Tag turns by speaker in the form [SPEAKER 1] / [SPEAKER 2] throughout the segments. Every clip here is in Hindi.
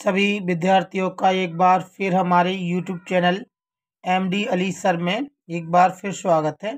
[SPEAKER 1] सभी विद्यार्थियों का एक बार फिर हमारे YouTube channel MD Ali sir में एक बार फिर स्वागत है।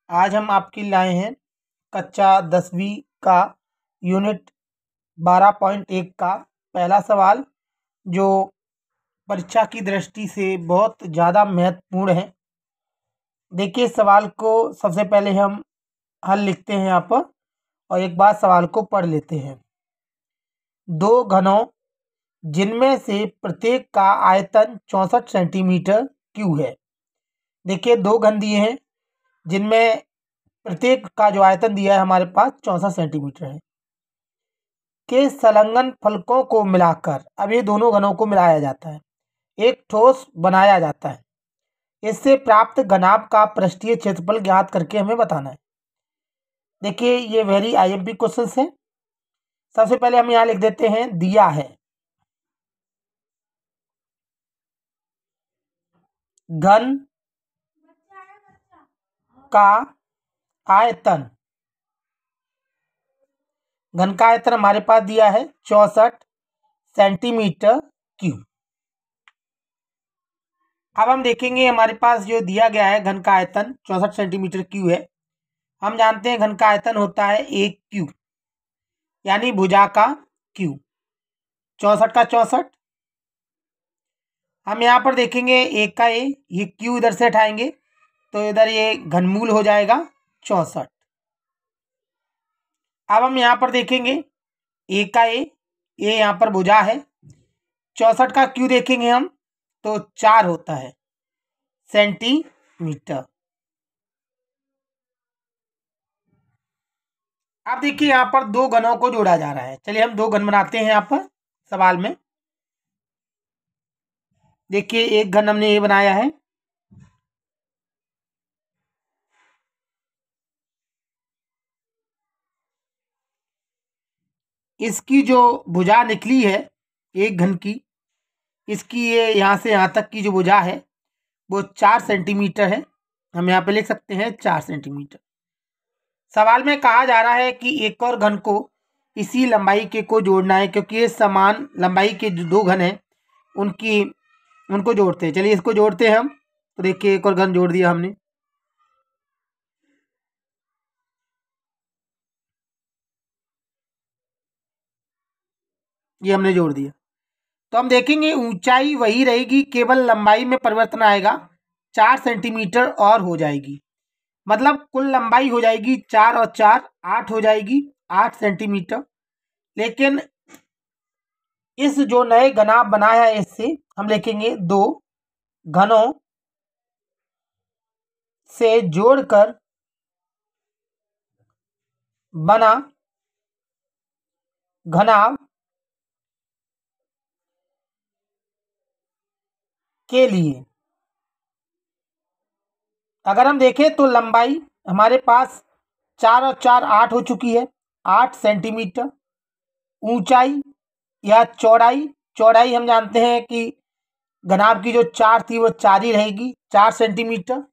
[SPEAKER 1] आज हम आपके लाए हैं कक्षा 10वीं का यूनिट 12.1 का पहला सवाल, जो परीक्षा की दृष्टि से बहुत ज़्यादा महत्वपूर्ण है। देखिए, सवाल को सबसे पहले हम हल लिखते हैं यहाँ पर और एक बार सवाल को पढ़ लेते हैं। दो घनों जिनमें से प्रत्येक का आयतन 64 सेंटीमीटर क्यूब है। देखिए, दो घन दिए हैं जिनमें प्रत्येक का जो आयतन दिया है हमारे पास 64 सेंटीमीटर है। के संलग्न फलकों को मिलाकर, अब ये दोनों घनों को मिलाया जाता है, एक ठोस बनाया जाता है। इससे प्राप्त घनाभ का पृष्ठीय क्षेत्रफल ज्ञात करके हमें बताना है। देखिए, ये वेरी IMP क्वेश्चन है। सबसे पहले हम यहाँ लिख देते हैं, दिया है घन का आयतन, घन का आयतन हमारे पास दिया है 64 सेंटीमीटर क्यूब। अब हम देखेंगे हमारे पास जो दिया गया है घन का आयतन 64 सेंटीमीटर क्यूब है। हम जानते हैं घन का आयतन होता है एक क्यूब, यानी भुजा का क्यूब, 64 का 64। हम यहाँ पर देखेंगे एक का ये क्यू इधर से हटाएंगे तो इधर ये घनमूल हो जाएगा 64। अब हम यहाँ पर देखेंगे एक का ये यहाँ पर भुजा है, 64 का क्यू देखेंगे हम तो 4 होता है सेंटीमीटर। अब देखिए, यहाँ पर दो घनों को जोड़ा जा रहा है। चलिए हम दो घन बनाते हैं यहाँ पर सवाल में। देखिए, एक घन हमने ये बनाया है, इसकी जो भुजा निकली है एक घन की, इसकी ये यहाँ से यहाँ तक की जो भुजा है वो 4 सेंटीमीटर है। हम यहाँ पे लिख सकते हैं 4 सेंटीमीटर। सवाल में कहा जा रहा है कि एक और घन को इसी लंबाई के को जोड़ना है, क्योंकि ये समान लंबाई के जो दो घन हैं उनको जोड़ते हैं। चलिए इसको जोड़ते हैं हम। तो देखिए, एक और घन जोड़ दिया हमने। ये हमने जोड़ दिया तो हम देखेंगे ऊंचाई वही रहेगी, केवल लंबाई में परिवर्तन आएगा, 4 सेंटीमीटर और हो जाएगी। मतलब कुल लंबाई हो जाएगी 4 और 4 8 हो जाएगी, 8 सेंटीमीटर। लेकिन इस जो नए घनाभ बना है इससे हम लिखेंगे दो घनों से जोड़कर बना घनाभ के लिए। अगर हम देखें तो लंबाई हमारे पास 4 और 4 8 हो चुकी है, 8 सेंटीमीटर। ऊंचाई या चौड़ाई हम जानते हैं कि घनाभ की जो 4 थी वो 4 ही रहेगी, 4 सेंटीमीटर।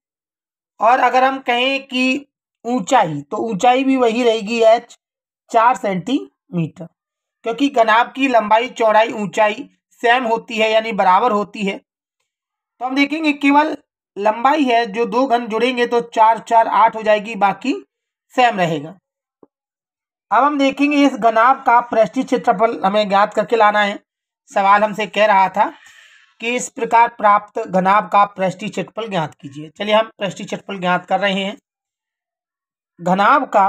[SPEAKER 1] और अगर हम कहें कि ऊंचाई, तो ऊंचाई भी वही रहेगी h, 4 सेंटीमीटर, क्योंकि घनाभ की लंबाई चौड़ाई ऊंचाई सेम होती है, यानी बराबर होती है। तो हम देखेंगे केवल लंबाई है, जो दो घन जुड़ेंगे तो 4 4 8 हो जाएगी, बाकी सेम रहेगा। अब हम देखेंगे इस घनाभ का पृष्ठीय क्षेत्रफल हमें ज्ञात करके लाना है। सवाल हमसे कह रहा था कि इस प्रकार प्राप्त घनाभ का पृष्ठीय क्षेत्रफल ज्ञात कीजिए। चलिए हम पृष्ठीय क्षेत्रफल ज्ञात कर रहे हैं। घनाभ का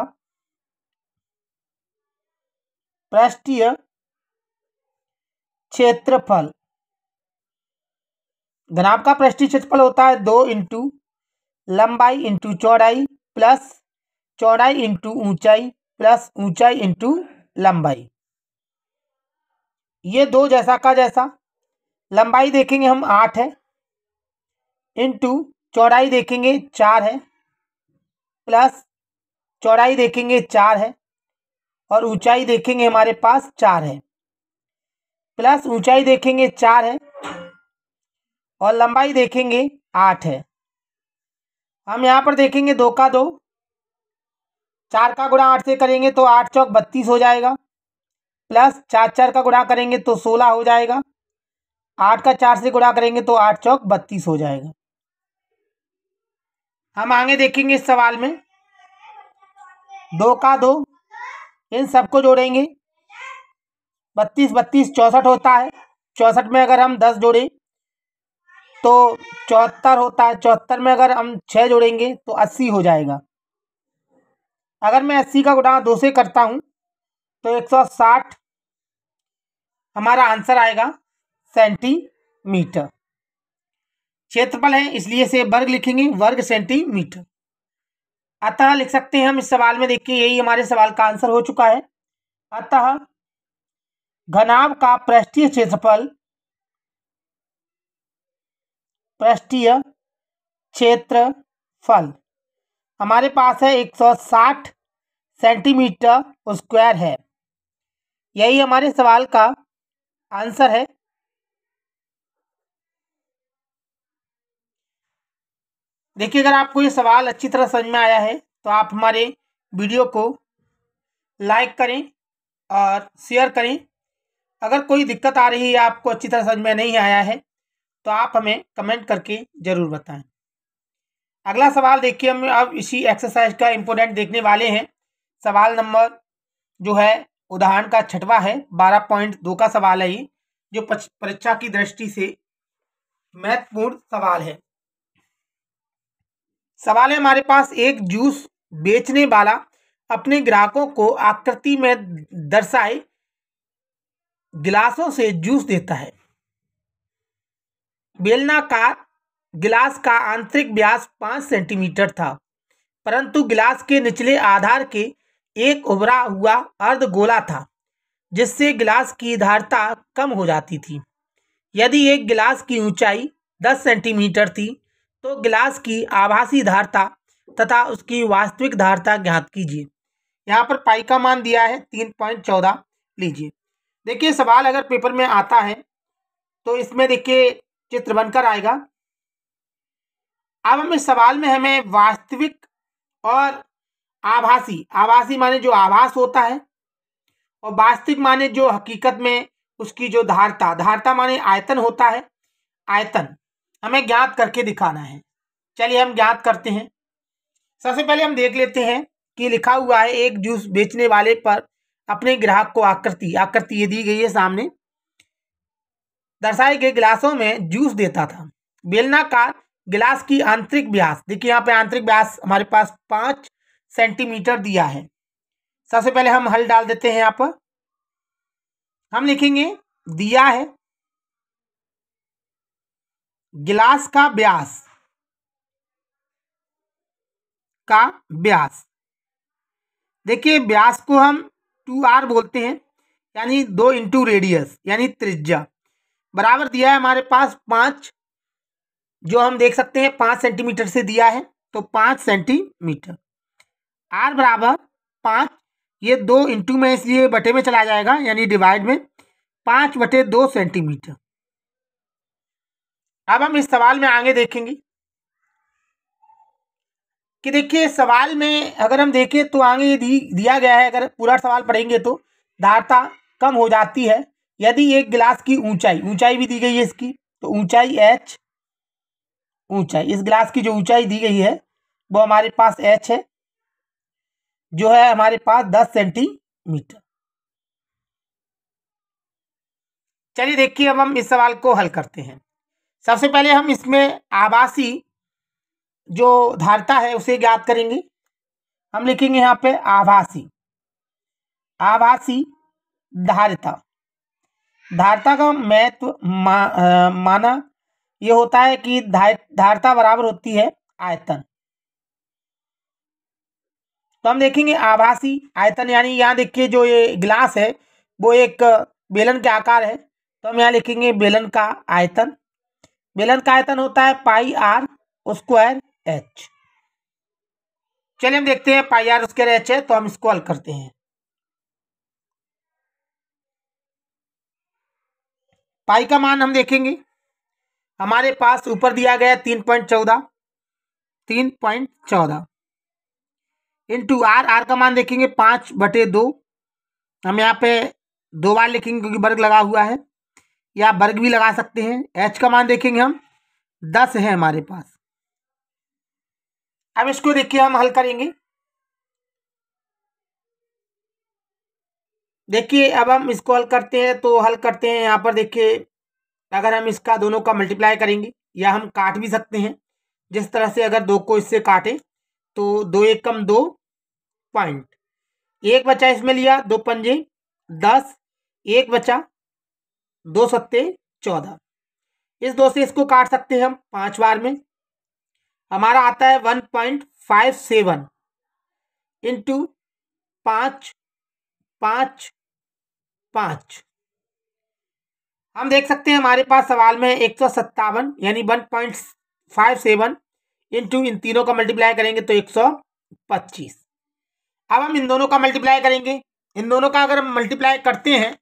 [SPEAKER 1] पृष्ठीय क्षेत्रफल, घनाभ का पृष्ठीय क्षेत्रफल होता है 2 इंटू लंबाई इंटू चौड़ाई प्लस चौड़ाई इंटू ऊंचाई प्लस ऊंचाई इंटू लंबाई। ये दो जैसा का जैसा। लंबाई देखेंगे हम 8 है, इंटू चौड़ाई देखेंगे 4 है, प्लस चौड़ाई देखेंगे 4 है, और ऊंचाई देखेंगे हमारे पास 4 है, प्लस ऊंचाई देखेंगे 4 है, और लंबाई देखेंगे 8 है। हम यहाँ पर देखेंगे 2 का 2, 4 का गुणा 8 से करेंगे तो 8 चौक 32 हो जाएगा, प्लस 4 4 का गुणा करेंगे तो 16 हो जाएगा, 8 का 4 से गुणा करेंगे तो 8 चौक 32 हो जाएगा। हम आगे देखेंगे इस सवाल में 2 का 2, इन सबको जोड़ेंगे, 32 32 64 होता है, 64 में अगर हम 10 जोड़ें तो 74 होता है, 74 में अगर हम 6 जोड़ेंगे तो 80 हो जाएगा। अगर मैं 80 का गुणा 2 से करता हूँ तो 160 हमारा आंसर आएगा सेंटीमीटर। क्षेत्रफल है इसलिए से वर्ग लिखेंगे, वर्ग सेंटीमीटर। अतः लिख सकते हैं हम इस सवाल में, देखिए यही हमारे सवाल का आंसर हो चुका है। अतः घनाभ का पृष्ठीय क्षेत्रफल, पृष्ठीय क्षेत्रफल हमारे पास है 160 सेंटीमीटर स्क्वायर है। यही हमारे सवाल का आंसर है। देखिए अगर आपको ये सवाल अच्छी तरह समझ में आया है तो आप हमारे वीडियो को लाइक करें और शेयर करें। अगर कोई दिक्कत आ रही है, आपको अच्छी तरह समझ में नहीं आया है, तो आप हमें कमेंट करके ज़रूर बताएं। अगला सवाल देखिए, हम अब इसी एक्सरसाइज का इम्पोर्टेंट देखने वाले हैं। सवाल नंबर जो है उदाहरण का 6वां है, 12.2 का सवाल है ये, जो परीक्षा की दृष्टि से महत्वपूर्ण सवाल है। सवाल है हमारे पास, एक जूस बेचने वाला अपने ग्राहकों को आकृति में दर्शाए गिलासों से जूस देता है। बेलनाकार गिलास का आंतरिक व्यास 5 सेंटीमीटर था, परंतु गिलास के निचले आधार के एक उभरा हुआ अर्धगोला था, जिससे गिलास की धारता कम हो जाती थी। यदि एक गिलास की ऊंचाई 10 सेंटीमीटर थी तो गिलास की आभासी धारता तथा उसकी वास्तविक धारता ज्ञात कीजिए। यहाँ पर पाई का मान दिया है 3.14 लीजिए। देखिए सवाल अगर पेपर में आता है तो इसमें देखिए चित्र बनकर आएगा। अब हम इस सवाल में हमें वास्तविक और आभासी, आभासी माने जो आभास होता है, और वास्तविक माने जो हकीकत में उसकी जो धारता, धारता माने आयतन होता है, आयतन हमें ज्ञात करके दिखाना है। चलिए हम ज्ञात करते हैं। सबसे पहले हम देख लेते हैं कि लिखा हुआ है, एक जूस बेचने वाले पर अपने ग्राहक को आकृति, आकृति ये दी गई है सामने, दर्शाए गए गिलासों में जूस देता था। बेलनाकार गिलास की आंतरिक व्यास, देखिए यहाँ पे आंतरिक व्यास हमारे पास 5 सेंटीमीटर दिया है। सबसे पहले हम हल डाल देते हैं। यहाँ पर हम लिखेंगे दिया है गिलास का व्यास, देखिए व्यास को हम 2r बोलते हैं, यानी 2 इंटू रेडियस यानी त्रिज्या, बराबर दिया है हमारे पास 5, जो हम देख सकते हैं 5 सेंटीमीटर से दिया है, तो 5 सेंटीमीटर। r बराबर 5, ये 2 इंटू में इसलिए बटे में चला जाएगा, यानी डिवाइड में 5/2 सेंटीमीटर। अब हम इस सवाल में आगे देखेंगे कि देखिए सवाल में अगर हम देखें तो आगे ये दिया गया है, अगर पूरा सवाल पढ़ेंगे तो धारता कम हो जाती है यदि एक गिलास की ऊंचाई, ऊंचाई भी दी गई है इसकी, तो ऊंचाई h, ऊंचाई इस गिलास की जो ऊंचाई दी गई है वो हमारे पास h है, जो है हमारे पास 10 सेंटीमीटर। चलिए देखिए अब हम इस सवाल को हल करते हैं। सबसे पहले हम इसमें आभासी जो धारता है उसे ज्ञात करेंगे। हम लिखेंगे यहाँ पे आभासी, आभासी धारता, धारता का महत्व माना ये होता है कि धारता बराबर होती है आयतन। तो हम देखेंगे आभासी आयतन, यानी यहाँ देखिए जो ये गिलास है वो एक बेलन के आकार है, तो हम यहाँ लिखेंगे बेलन का आयतन। बेलन का आयतन होता है पाई r स्क्वायर h। चलिए हम देखते हैं पाई r स्क्वायर h है, तो हम इसको हल करते हैं। पाई का मान हम देखेंगे, हमारे पास ऊपर दिया गया 3.14 इंटू r, r का मान देखेंगे 5/2, हम यहाँ पे 2 बार लिखेंगे क्योंकि वर्ग लगा हुआ है, या वर्ग भी लगा सकते हैं। h का मान देखेंगे हम 10 है हमारे पास। अब इसको देखिए हम हल करेंगे। देखिए अब हम इसको हल करते हैं, तो हल करते हैं यहाँ पर देखिए, अगर हम इसका दोनों का मल्टीप्लाई करेंगे या हम काट भी सकते हैं। जिस तरह से अगर 2 को इससे काटे तो 2 एक कम 2 पॉइंट, एक बचा इसमें लिया, 2 पंजे 10, एक बचा, 2 सत्ते 14। इस 2 से इसको काट सकते हैं हम 5 बार में। हमारा आता है 1.57 इंटू 5 5 5। हम देख सकते हैं हमारे पास सवाल में 157 यानी 1.57 इंटू इन तीनों का मल्टीप्लाई करेंगे तो 125। अब हम इन दोनों का मल्टीप्लाई करेंगे। इन दोनों का अगर हम मल्टीप्लाई करते हैं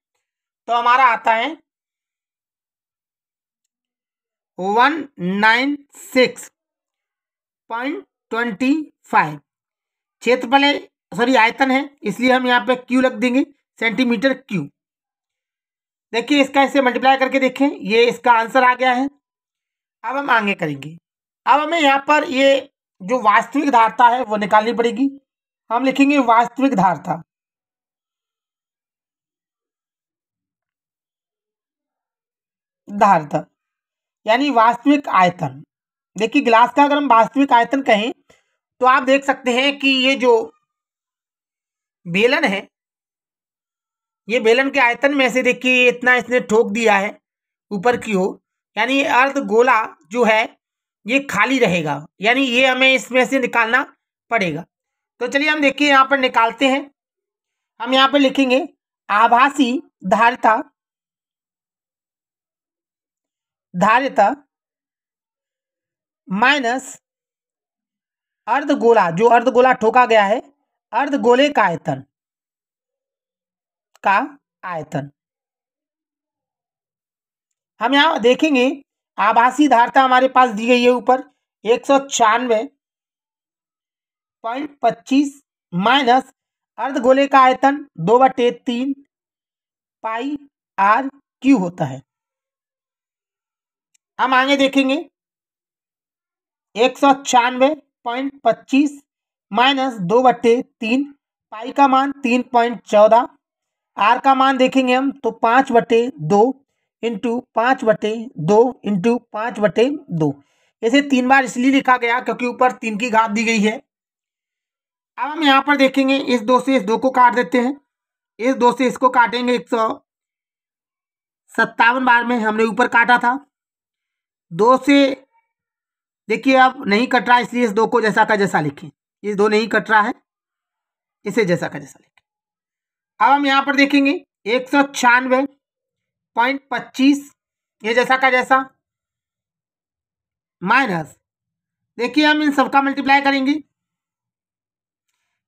[SPEAKER 1] तो हमारा आता है 196.25। क्षेत्रफल है, सॉरी आयतन है, इसलिए हम यहाँ पे क्यू रख देंगे, सेंटीमीटर क्यू। देखिए इसका इससे मल्टीप्लाई करके देखें, ये इसका आंसर आ गया है। अब हम आगे करेंगे। अब हमें यहाँ पर ये जो वास्तविक धारता है वो निकालनी पड़ेगी। हम लिखेंगे वास्तविक धारता। धारता यानी वास्तविक आयतन। देखिए गिलास का अगर हम वास्तविक आयतन कहें तो आप देख सकते हैं कि ये जो बेलन है, ये बेलन के आयतन में से देखिए इतना इसने ठोक दिया है ऊपर की ओर, यानी अर्ध गोला जो है ये खाली रहेगा, यानी ये हमें इसमें से निकालना पड़ेगा। तो चलिए हम देखिए यहाँ पर निकालते हैं। हम यहाँ पर लिखेंगे आभासी धारिता, धारिता माइनस अर्धगोला, जो अर्धगोला ठोका गया है, अर्धगोले का आयतन, का आयतन। हम यहाँ देखेंगे आभासी धारिता हमारे पास दी गई है ऊपर 196.25 माइनस अर्धगोले का आयतन 2/3 पाई आर क्यू होता है। हम आगे देखेंगे 196.25 माइनस 2/3, पाई का मान 3.14, आर का मान देखेंगे हम तो 5/2 इंटू 5/2 इंटू 5/2। इसे 3 बार इसलिए लिखा गया क्योंकि ऊपर 3 की घात दी गई है। अब हम यहाँ पर देखेंगे इस 2 से इस 2 को काट देते हैं, इस 2 से इसको काटेंगे 157 बार में हमने ऊपर काटा था। 2 से देखिए अब नहीं कट रहा, इसलिए इस 2 को जैसा का जैसा लिखें। इस 2 नहीं कट रहा है, इसे जैसा का जैसा लिखें। अब हम यहाँ पर देखेंगे 196.25 ये जैसा का जैसा माइनस, देखिए हम इन सबका मल्टीप्लाई करेंगे,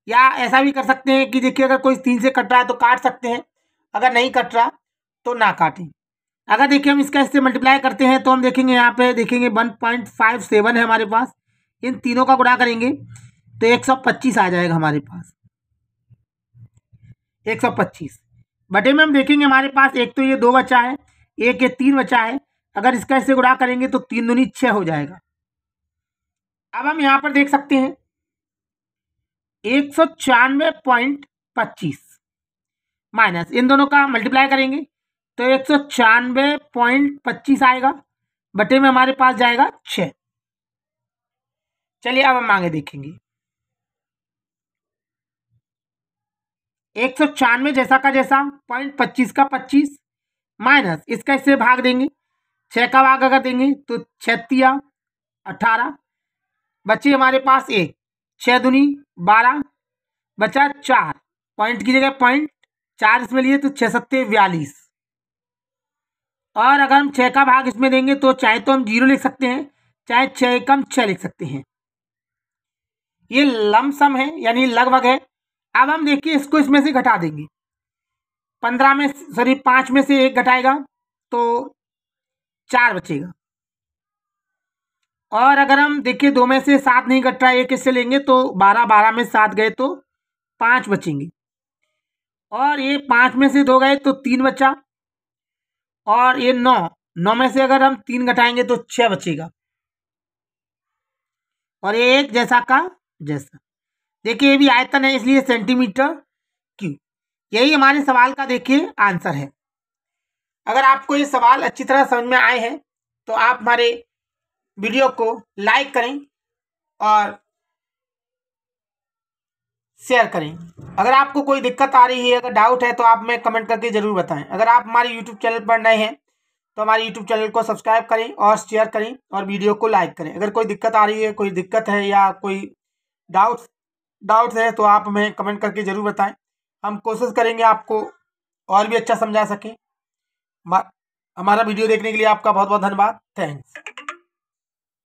[SPEAKER 1] या ऐसा भी कर सकते हैं कि देखिए अगर कोई 3 से कट रहा है तो काट सकते हैं, अगर नहीं कट रहा तो ना काटें। अगर देखिए हम इसका इससे मल्टीप्लाई करते हैं तो हम देखेंगे यहाँ पे देखेंगे 1.57 है हमारे पास, इन तीनों का गुणा करेंगे तो 125 आ जाएगा हमारे पास। 125 बटे में हम देखेंगे हमारे पास एक तो ये 2 बचा है, एक ये 3 बचा है, अगर इसका इससे गुणा करेंगे तो 3 दूनी 6 हो जाएगा। अब हम यहाँ पर देख सकते हैं 194.25 माइनस इन दोनों का मल्टीप्लाई करेंगे तो 194.25 आएगा, बटे में हमारे पास जाएगा 6। चलिए अब हम आगे देखेंगे 194 जैसा का जैसा 0.25 का 25 माइनस इसका इससे भाग देंगे, 6 का भाग अगर देंगे तो 6 18, बचे हमारे पास 1, 6 दूनी 12, बचा 4, पॉइंट की जगह पॉइंट 4 इसमें लिए तो 6 सत्ते 42। और अगर हम 6 का भाग इसमें देंगे तो चाहे तो हम 0 लिख सकते हैं, चाहे 6 कम 6 लिख सकते हैं। ये लमसम है यानी लगभग है। अब हम देखिए इसको इसमें से घटा देंगे, 15 में सॉरी 5 में से 1 घटाएगा तो 4 बचेगा, और अगर हम देखिए 2 में से 7 नहीं घट रहा है, 1 इससे लेंगे तो 12 में 7 गए तो 5 बचेंगे। और ये 5 में से 2 गए तो 3 बचा, और ये 9 में से अगर हम 3 घटाएंगे तो 6 बचेगा, और ये एक जैसा का जैसा। देखिए ये भी आयतन है, इसलिए सेंटीमीटर क्यूब। यही हमारे सवाल का देखिए आंसर है। अगर आपको ये सवाल अच्छी तरह समझ में आए हैं तो आप हमारे वीडियो को लाइक करें और शेयर करें। अगर आपको कोई दिक्कत आ रही है, अगर डाउट है, तो आप हमें कमेंट करके ज़रूर बताएं। अगर आप हमारे यूट्यूब चैनल पर नए हैं तो हमारे यूट्यूब चैनल को सब्सक्राइब करें और शेयर करें और वीडियो को लाइक करें। अगर कोई दिक्कत आ रही है, कोई दिक्कत है या कोई डाउट्स है तो आप हमें कमेंट करके ज़रूर बताएं। हम कोशिश करेंगे आपको और भी अच्छा समझा सकें। हमारा वीडियो देखने के लिए आपका बहुत बहुत धन्यवाद। थैंक्स।